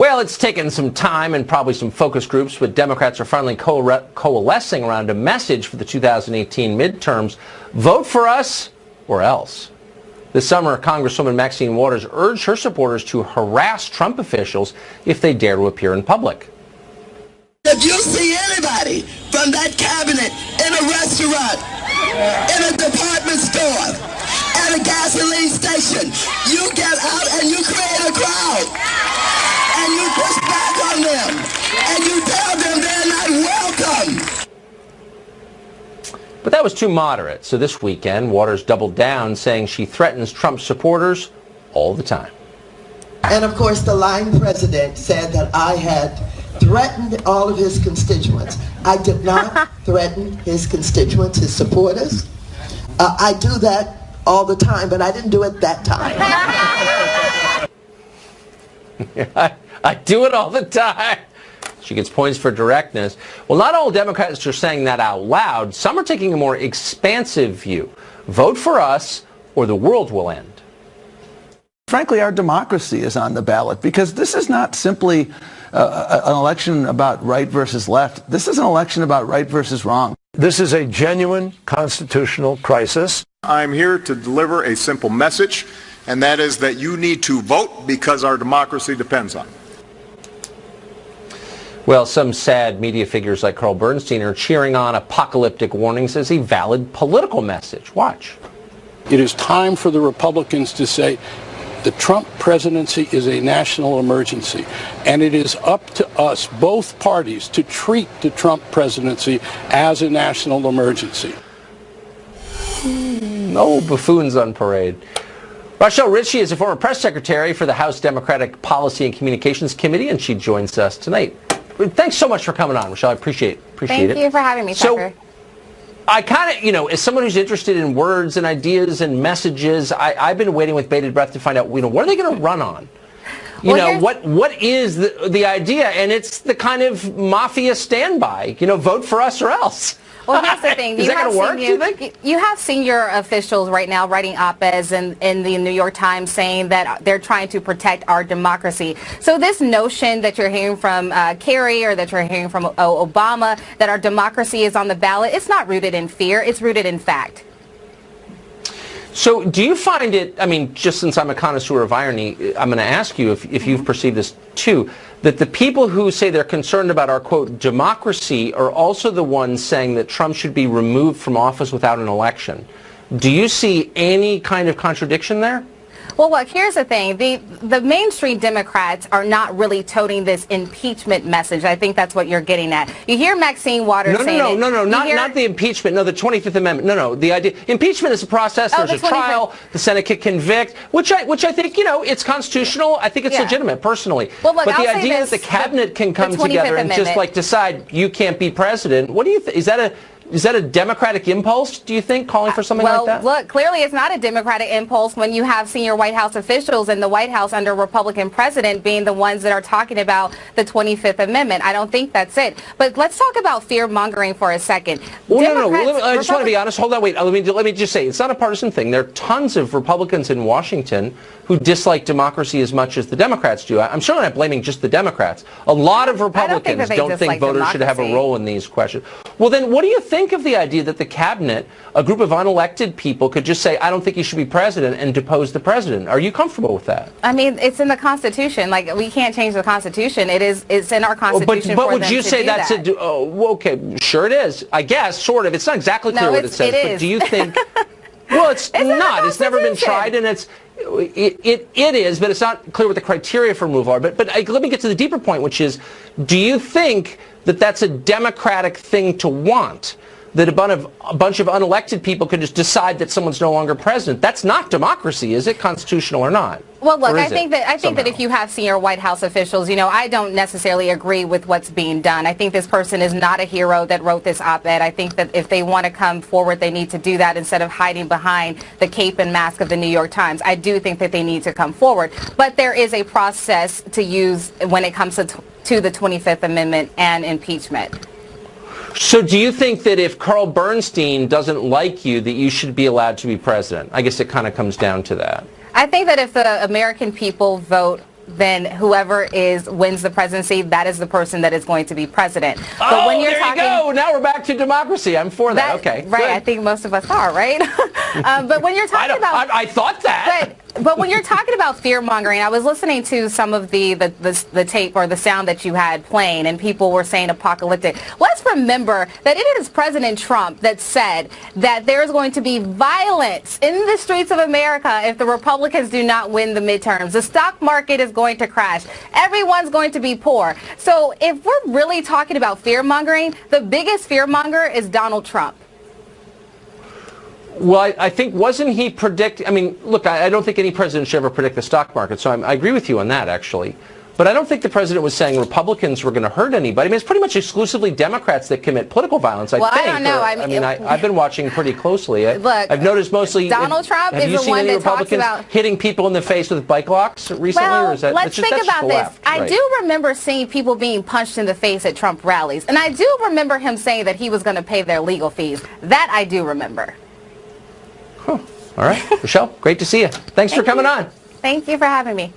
Well, it's taken some time and probably some focus groups, but Democrats are finally coalescing around a message for the 2018 midterms. Vote for us or else. This summer, Congresswoman Maxine Waters urged her supporters to harass Trump officials if they dare to appear in public. If you see anybody from that cabinet in a restaurant, in a department store, at a gasoline station, you get out and you create a crowd. And you push back on them. And you tell them they're not welcome. But that was too moderate. So this weekend, Waters doubled down, saying she threatens Trump supporters all the time. And of course, the lying president said that I had threatened all of his constituents. I did not threaten his constituents, his supporters. I do that all the time, but I didn't do it that time. I do it all the time. She gets points for directness. Well, not all Democrats are saying that out loud. Some are taking a more expansive view. Vote for us or the world will end. Frankly, our democracy is on the ballot because this is not simply an election about right versus left. This is an election about right versus wrong. This is a genuine constitutional crisis. I'm here to deliver a simple message, and that is that you need to vote because our democracy depends on it. Well, some sad media figures like Carl Bernstein are cheering on apocalyptic warnings as a valid political message. Watch. It is time for the Republicans to say the Trump presidency is a national emergency, and it is up to us, both parties, to treat the Trump presidency as a national emergency. No buffoons on parade. Rochelle Ritchie is a former press secretary for the House Democratic Policy and Communications Committee, and she joins us tonight. Thanks so much for coming on, Rochelle. I appreciate it. Thank you for having me, Tucker. So, I kind of, as someone who's interested in words and ideas and messages, I've been waiting with bated breath to find out, what are they going to run on? What is the idea? And it's the kind of mafia standby, vote for us or else. Well, here's the thing. Is that going to work, do you think? You have senior officials right now writing op-eds in the New York Times saying that they're trying to protect our democracy. So this notion that you're hearing from Kerry or that you're hearing from Obama that our democracy is on the ballot, it's not rooted in fear. It's rooted in fact. So do you find it, just since I'm a connoisseur of irony, I'm going to ask you if you've perceived this too, that the people who say they're concerned about our, quote, democracy are also the ones saying that Trump should be removed from office without an election. Do you see any kind of contradiction there? Well, look, here's the thing. The mainstream Democrats are not really toting this impeachment message. I think that's what you're getting at. You hear Maxine Waters saying not the impeachment. No, the 25th Amendment. No, the idea. Impeachment is a process. There's a trial. The Senate can convict, which I think, it's constitutional. I think it's legitimate, personally. Well, look, but the idea that the cabinet can come together and just decide you can't be president, what do you think? Is that a Democratic impulse, do you think, calling for something like that? Well, look, clearly it's not a Democratic impulse when you have senior White House officials in the White House under a Republican president being the ones that are talking about the 25th Amendment. I don't think that's it. But let's talk about fear-mongering for a second. Well, I just want to be honest. Hold on, wait. Let me just say, it's not a partisan thing. There are tons of Republicans in Washington who dislike democracy as much as the Democrats do. I'm certainly not blaming just the Democrats. A lot of Republicans don't think voters should have a role in these questions. Well, then what do you think of the idea that the cabinet, a group of unelected people, could just say, I don't think you should be president, and depose the president? Are you comfortable with that? It's in the Constitution. We can't change the Constitution. It's in our Constitution. But would you say that's okay, sure it is. I guess, sort of. It's not exactly clear what it says. But do you think... Well, it's not. It's never been tried, and it is, but it's not clear what the criteria for removal are. But let me get to the deeper point, which is, do you think that that's a democratic thing to want? That a bunch of unelected people could just decide that someone's no longer president? That's not democracy, is it? Constitutional or not? Well, look, I think that if you have senior White House officials, I don't necessarily agree with what's being done. I think this person is not a hero that wrote this op-ed. I think that if they want to come forward, they need to do that instead of hiding behind the cape and mask of the New York Times. I do think that they need to come forward. But there is a process to use when it comes to the 25th Amendment and impeachment. So do you think that if Carl Bernstein doesn't like you, that you should be allowed to be president? I guess it kind of comes down to that. I think that if the American people vote then whoever wins the presidency, that is the person that is going to be president. But when you're there you go. Now we're back to democracy. I'm for that. Okay. Right. Good. I think most of us are, right? But when you're talking about... I thought that. But when you're talking about fear-mongering, I was listening to some of the tape or the sound that you had playing, and people were saying apocalyptic. Let's remember that it is President Trump that said that there's going to be violence in the streets of America if the Republicans do not win the midterms. The stock market is going to crash. Everyone's going to be poor. So if we're really talking about fear-mongering, the biggest fear-monger is Donald Trump. Well, I think, wasn't he I mean, look, I don't think any president should ever predict the stock market, so I agree with you on that, actually. But I don't think the president was saying Republicans were going to hurt anybody. I mean, it's pretty much exclusively Democrats that commit political violence, I think. I don't know. I've been watching pretty closely. Look, I've noticed mostly... Donald Trump is the one that talks about... hitting people in the face with bike locks recently? Well, or is that, let's think about this. Left, right? I do remember seeing people being punched in the face at Trump rallies. And I do remember him saying that he was going to pay their legal fees. That I do remember. All right. Rochelle, great to see you. Thanks for coming on. Thank you for having me.